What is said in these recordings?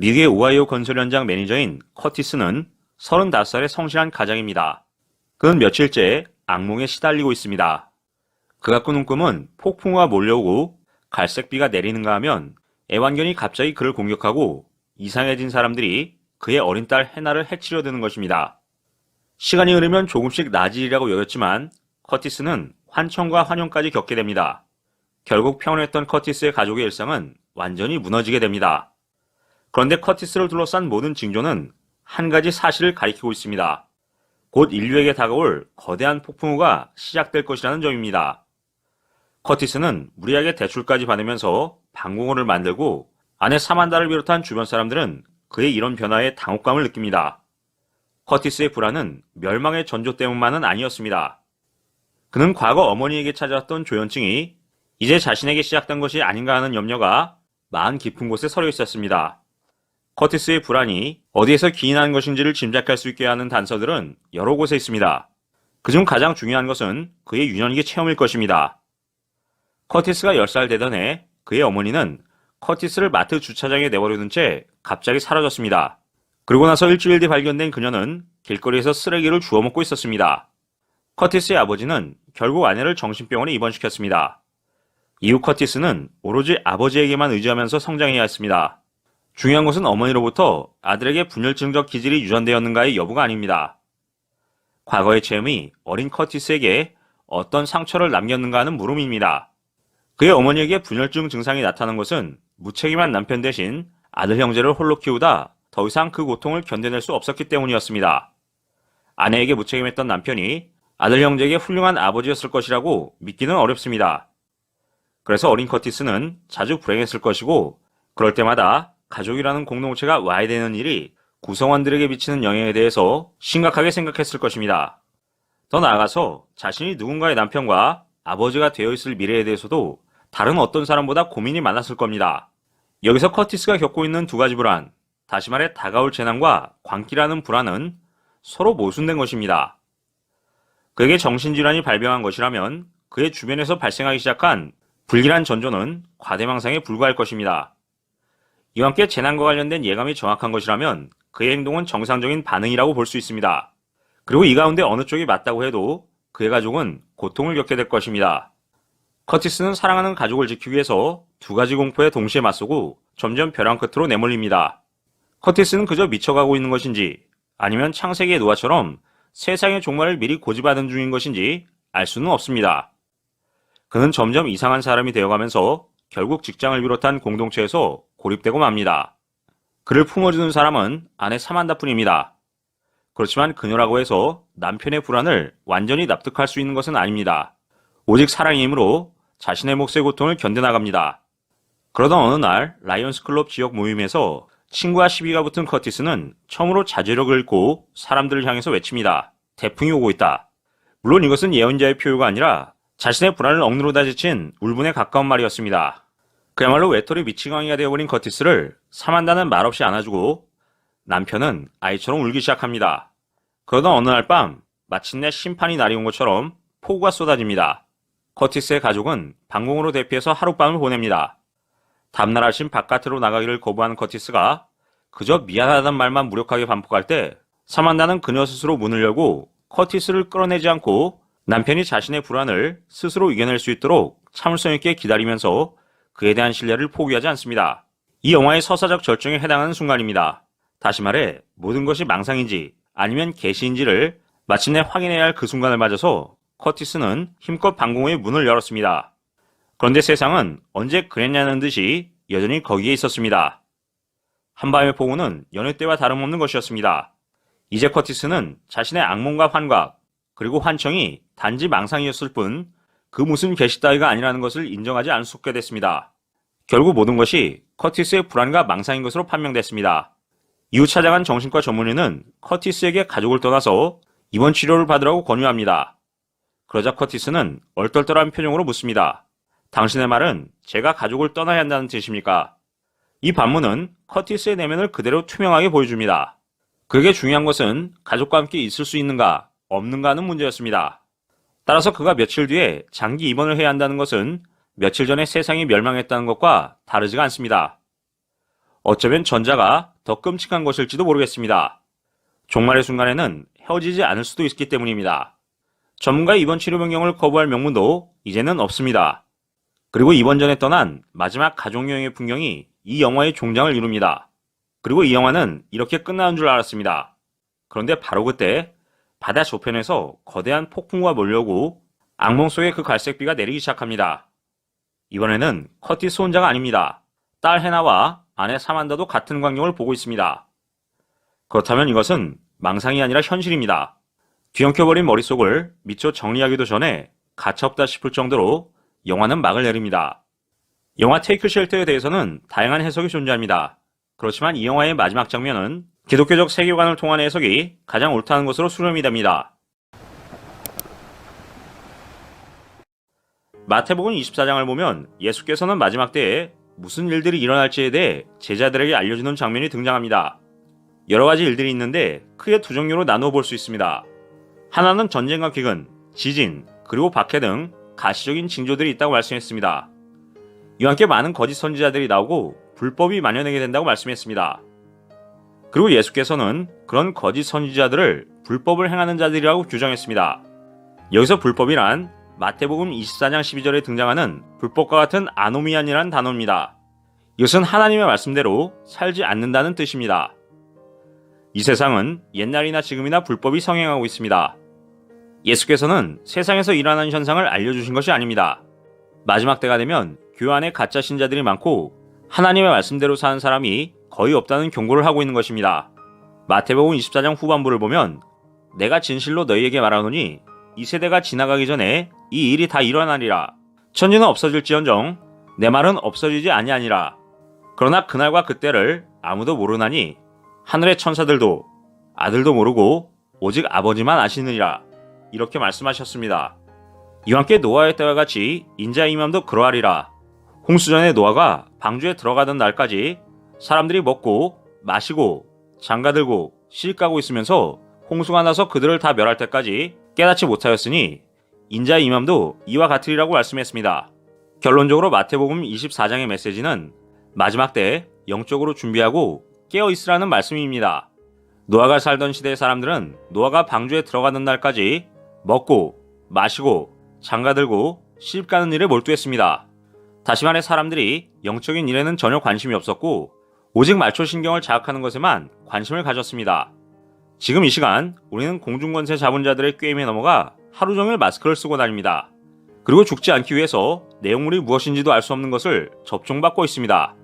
미국의 오하이오 건설 현장 매니저인 커티스는 35살의 성실한 가장입니다. 그는 며칠째 악몽에 시달리고 있습니다. 그가 꾸는 꿈은 폭풍우가 몰려오고 갈색비가 내리는가 하면 애완견이 갑자기 그를 공격하고 이상해진 사람들이 그의 어린 딸 해나를 해치려 드는 것입니다. 시간이 흐르면 조금씩 나아지리라고 여겼지만 커티스는 환청과 환영까지 겪게 됩니다. 결국 평온했던 커티스의 가족의 일상은 완전히 무너지게 됩니다. 그런데 커티스를 둘러싼 모든 징조는 한 가지 사실을 가리키고 있습니다. 곧 인류에게 다가올 거대한 폭풍우가 시작될 것이라는 점입니다. 커티스는 무리하게 대출까지 받으면서 방공호를 만들고 아내 사만다를 비롯한 주변 사람들은 그의 이런 변화에 당혹감을 느낍니다. 커티스의 불안은 멸망의 전조 때문만은 아니었습니다. 그는 과거 어머니에게 찾아왔던 조현증이 이제 자신에게 시작된 것이 아닌가 하는 염려가 마음 깊은 곳에 서려 있었습니다. 커티스의 불안이 어디에서 기인하는 것인지를 짐작할 수 있게 하는 단서들은 여러 곳에 있습니다. 그중 가장 중요한 것은 그의 유년기 체험일 것입니다. 커티스가 10살 되던 해 그의 어머니는 커티스를 마트 주차장에 내버려둔 채 갑자기 사라졌습니다. 그러고 나서 일주일 뒤 발견된 그녀는 길거리에서 쓰레기를 주워 먹고 있었습니다. 커티스의 아버지는 결국 아내를 정신병원에 입원시켰습니다. 이후 커티스는 오로지 아버지에게만 의지하면서 성장해야 했습니다. 중요한 것은 어머니로부터 아들에게 분열증적 기질이 유전되었는가의 여부가 아닙니다. 과거의 체험이 어린 커티스에게 어떤 상처를 남겼는가 하는 물음입니다. 그의 어머니에게 분열증 증상이 나타난 것은 무책임한 남편 대신 아들 형제를 홀로 키우다 더 이상 그 고통을 견뎌낼 수 없었기 때문이었습니다. 아내에게 무책임했던 남편이 아들 형제에게 훌륭한 아버지였을 것이라고 믿기는 어렵습니다. 그래서 어린 커티스는 자주 불행했을 것이고 그럴 때마다 가족이라는 공동체가 와야 되는 일이 구성원들에게 미치는 영향에 대해서 심각하게 생각했을 것입니다. 더 나아가서 자신이 누군가의 남편과 아버지가 되어 있을 미래에 대해서도 다른 어떤 사람보다 고민이 많았을 겁니다. 여기서 커티스가 겪고 있는 두 가지 불안, 다시 말해 다가올 재난과 광기라는 불안은 서로 모순된 것입니다. 그에게 정신질환이 발병한 것이라면 그의 주변에서 발생하기 시작한 불길한 전조는 과대망상에 불과할 것입니다. 이와 함께 재난과 관련된 예감이 정확한 것이라면 그의 행동은 정상적인 반응이라고 볼 수 있습니다. 그리고 이 가운데 어느 쪽이 맞다고 해도 그의 가족은 고통을 겪게 될 것입니다. 커티스는 사랑하는 가족을 지키기 위해서 두 가지 공포에 동시에 맞서고 점점 벼랑 끝으로 내몰립니다. 커티스는 그저 미쳐가고 있는 것인지 아니면 창세기의 노아처럼 세상의 종말을 미리 고집하는 중인 것인지 알 수는 없습니다. 그는 점점 이상한 사람이 되어가면서 결국 직장을 비롯한 공동체에서 고립되고 맙니다. 그를 품어주는 사람은 아내 사만다뿐입니다. 그렇지만 그녀라고 해서 남편의 불안을 완전히 납득할 수 있는 것은 아닙니다. 오직 사랑의 힘으로 자신의 몫의 고통을 견뎌나갑니다. 그러던 어느 날 라이언스 클럽 지역 모임에서 친구와 시비가 붙은 커티스는 처음으로 자제력을 잃고 사람들을 향해서 외칩니다. 태풍이 오고 있다. 물론 이것은 예언자의 표효가 아니라 자신의 불안을 억누르다 지친 울분에 가까운 말이었습니다. 그야말로 외톨이 미치광이가 되어버린 커티스를 사만다는 말없이 안아주고 남편은 아이처럼 울기 시작합니다. 그러던 어느 날 밤 마침내 심판이 날이 온 것처럼 폭우가 쏟아집니다. 커티스의 가족은 방공호로 대피해서 하룻밤을 보냅니다. 다음날 아침 바깥으로 나가기를 거부하는 커티스가 그저 미안하다는 말만 무력하게 반복할 때 사만다는 그녀 스스로 문을 열고 커티스를 끌어내지 않고 남편이 자신의 불안을 스스로 이겨낼 수 있도록 참을성 있게 기다리면서 그에 대한 신뢰를 포기하지 않습니다. 이 영화의 서사적 절정에 해당하는 순간입니다. 다시 말해 모든 것이 망상인지 아니면 계시인지를 마침내 확인해야 할 그 순간을 맞아서 커티스는 힘껏 방공호의 문을 열었습니다. 그런데 세상은 언제 그랬냐는 듯이 여전히 거기에 있었습니다. 한밤의 폭우는 여느 때와 다름없는 것이었습니다. 이제 커티스는 자신의 악몽과 환각 그리고 환청이 단지 망상이었을 뿐 그 무슨 계시 따위가 아니라는 것을 인정하지 않을 수 없게 됐습니다. 결국 모든 것이 커티스의 불안과 망상인 것으로 판명됐습니다. 이후 찾아간 정신과 전문의는 커티스에게 가족을 떠나서 입원 치료를 받으라고 권유합니다. 그러자 커티스는 얼떨떨한 표정으로 묻습니다. 당신의 말은 제가 가족을 떠나야 한다는 뜻입니까? 이 반문은 커티스의 내면을 그대로 투명하게 보여줍니다. 그에게 중요한 것은 가족과 함께 있을 수 있는가, 없는가 하는 문제였습니다. 따라서 그가 며칠 뒤에 장기 입원을 해야 한다는 것은 며칠 전에 세상이 멸망했다는 것과 다르지가 않습니다. 어쩌면 전자가 더 끔찍한 것일지도 모르겠습니다. 종말의 순간에는 헤어지지 않을 수도 있기 때문입니다. 전문가의 입원 치료 변경을 거부할 명분도 이제는 없습니다. 그리고 입원 전에 떠난 마지막 가족여행의 풍경이 이 영화의 종장을 이룹니다. 그리고 이 영화는 이렇게 끝나는 줄 알았습니다. 그런데 바로 그때 바다 저편에서 거대한 폭풍우가 몰려오고 악몽 속에 그 갈색비가 내리기 시작합니다. 이번에는 커티스 혼자가 아닙니다. 딸 해나와 아내 사만다도 같은 광경을 보고 있습니다. 그렇다면 이것은 망상이 아니라 현실입니다. 뒤엉켜버린 머릿속을 미처 정리하기도 전에 가차없다 싶을 정도로 영화는 막을 내립니다. 영화 테이크 쉘터에 대해서는 다양한 해석이 존재합니다. 그렇지만 이 영화의 마지막 장면은 기독교적 세계관을 통한 해석이 가장 옳다는 것으로 수렴이 됩니다. 마태복음 24장을 보면 예수께서는 마지막 때에 무슨 일들이 일어날지에 대해 제자들에게 알려주는 장면이 등장합니다. 여러 가지 일들이 있는데 크게 두 종류로 나누어 볼 수 있습니다. 하나는 전쟁과 기근, 지진, 그리고 박해 등 가시적인 징조들이 있다고 말씀했습니다. 이와 함께 많은 거짓 선지자들이 나오고 불법이 만연하게 된다고 말씀했습니다. 그리고 예수께서는 그런 거짓 선지자들을 불법을 행하는 자들이라고 규정했습니다. 여기서 불법이란 마태복음 24장 12절에 등장하는 불법과 같은 아노미안이라는 단어입니다. 이것은 하나님의 말씀대로 살지 않는다는 뜻입니다. 이 세상은 옛날이나 지금이나 불법이 성행하고 있습니다. 예수께서는 세상에서 일어나는 현상을 알려주신 것이 아닙니다. 마지막 때가 되면 교회 안에 가짜 신자들이 많고 하나님의 말씀대로 사는 사람이 거의 없다는 경고를 하고 있는 것입니다. 마태복음 24장 후반부를 보면 내가 진실로 너희에게 말하노니 이 세대가 지나가기 전에 이 일이 다 일어나리라. 천지는 없어질지언정 내 말은 없어지지 아니하니라. 그러나 그날과 그때를 아무도 모르나니 하늘의 천사들도 아들도 모르고 오직 아버지만 아시느니라. 이렇게 말씀하셨습니다. 이와 함께 노아의 때와 같이 인자의 임함도 그러하리라. 홍수전에 노아가 방주에 들어가던 날까지 사람들이 먹고 마시고 장가들고 시집가고 있으면서 홍수가 나서 그들을 다 멸할 때까지 깨닫지 못하였으니 인자의 임함도 이와 같으리라고 말씀했습니다. 결론적으로 마태복음 24장의 메시지는 마지막 때 영적으로 준비하고 깨어 있으라는 말씀입니다. 노아가 살던 시대의 사람들은 노아가 방주에 들어가던 날까지 먹고 마시고 장가들고 시집가는 일에 몰두했습니다. 다시 말해 사람들이 영적인 일에는 전혀 관심이 없었고 오직 말초신경을 자극하는 것에만 관심을 가졌습니다. 지금 이 시간 우리는 공중권세 잡은 자들의 꾀임에 넘어가 하루 종일 마스크를 쓰고 다닙니다. 그리고 죽지 않기 위해서 내용물이 무엇인지도 알 수 없는 것을 접종받고 있습니다.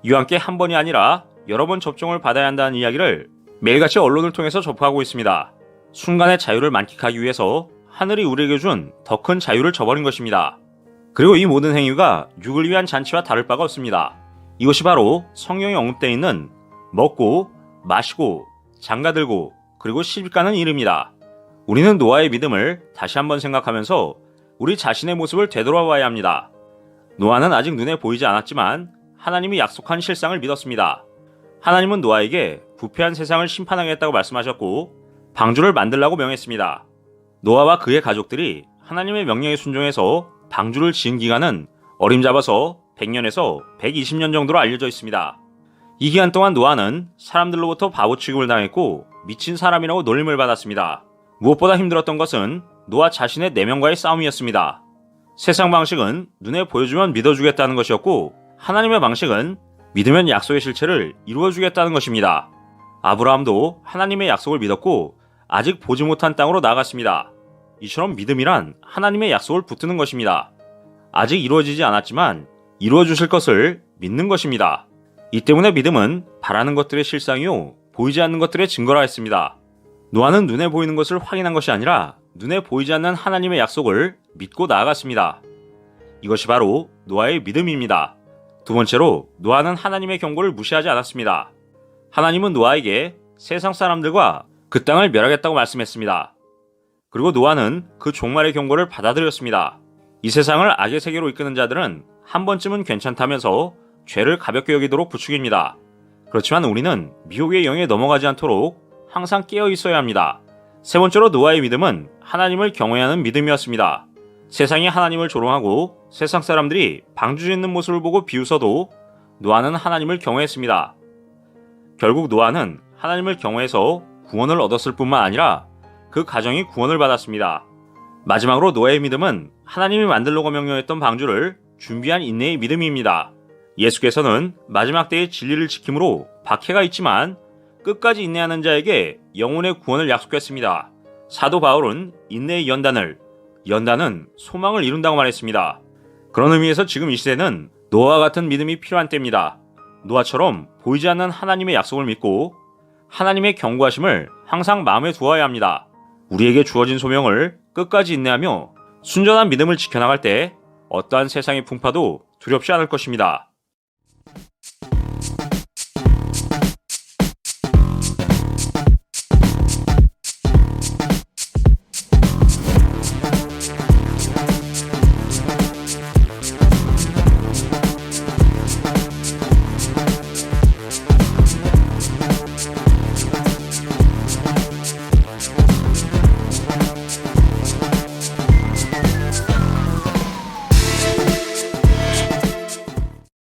이와 함께 한 번이 아니라 여러 번 접종을 받아야 한다는 이야기를 매일같이 언론을 통해서 접하고 있습니다. 순간의 자유를 만끽하기 위해서 하늘이 우리에게 준 더 큰 자유를 저버린 것입니다. 그리고 이 모든 행위가 육을 위한 잔치와 다를 바가 없습니다. 이것이 바로 성경에 언급되어 있는 먹고 마시고 장가들고 그리고 시집가는 일입니다. 우리는 노아의 믿음을 다시 한번 생각하면서 우리 자신의 모습을 되돌아봐야 합니다. 노아는 아직 눈에 보이지 않았지만 하나님이 약속한 실상을 믿었습니다. 하나님은 노아에게 부패한 세상을 심판하겠다고 말씀하셨고 방주를 만들라고 명했습니다. 노아와 그의 가족들이 하나님의 명령에 순종해서 방주를 지은 기간은 어림잡아서 100년에서 120년 정도로 알려져 있습니다. 이 기간 동안 노아는 사람들로부터 바보 취급을 당했고 미친 사람이라고 놀림을 받았습니다. 무엇보다 힘들었던 것은 노아 자신의 내면과의 싸움이었습니다. 세상 방식은 눈에 보여주면 믿어주겠다는 것이었고 하나님의 방식은 믿으면 약속의 실체를 이루어주겠다는 것입니다. 아브라함도 하나님의 약속을 믿었고 아직 보지 못한 땅으로 나아갔습니다. 이처럼 믿음이란 하나님의 약속을 붙드는 것입니다. 아직 이루어지지 않았지만 이루어주실 것을 믿는 것입니다. 이 때문에 믿음은 바라는 것들의 실상이요 보이지 않는 것들의 증거라 했습니다. 노아는 눈에 보이는 것을 확인한 것이 아니라 눈에 보이지 않는 하나님의 약속을 믿고 나아갔습니다. 이것이 바로 노아의 믿음입니다. 두 번째로 노아는 하나님의 경고를 무시하지 않았습니다. 하나님은 노아에게 세상 사람들과 그 땅을 멸하겠다고 말씀했습니다. 그리고 노아는 그 종말의 경고를 받아들였습니다. 이 세상을 악의 세계로 이끄는 자들은 한 번쯤은 괜찮다면서 죄를 가볍게 여기도록 부추깁니다. 그렇지만 우리는 미혹의 영에 넘어가지 않도록 항상 깨어 있어야 합니다. 세 번째로 노아의 믿음은 하나님을 경외하는 믿음이었습니다. 세상이 하나님을 조롱하고 세상 사람들이 방주 짓는 모습을 보고 비웃어도 노아는 하나님을 경외했습니다. 결국 노아는 하나님을 경외해서 구원을 얻었을 뿐만 아니라 그 가정이 구원을 받았습니다. 마지막으로 노아의 믿음은 하나님이 만들려고 명령했던 방주를 준비한 인내의 믿음입니다. 예수께서는 마지막 때의 진리를 지킴으로 박해가 있지만 끝까지 인내하는 자에게 영혼의 구원을 약속했습니다. 사도 바울은 인내의 연단은 소망을 이룬다고 말했습니다. 그런 의미에서 지금 이 시대는 노아와 같은 믿음이 필요한 때입니다. 노아처럼 보이지 않는 하나님의 약속을 믿고 하나님의 경고하심을 항상 마음에 두어야 합니다. 우리에게 주어진 소명을 끝까지 인내하며 순전한 믿음을 지켜나갈 때 어떠한 세상의 풍파도 두렵지 않을 것입니다.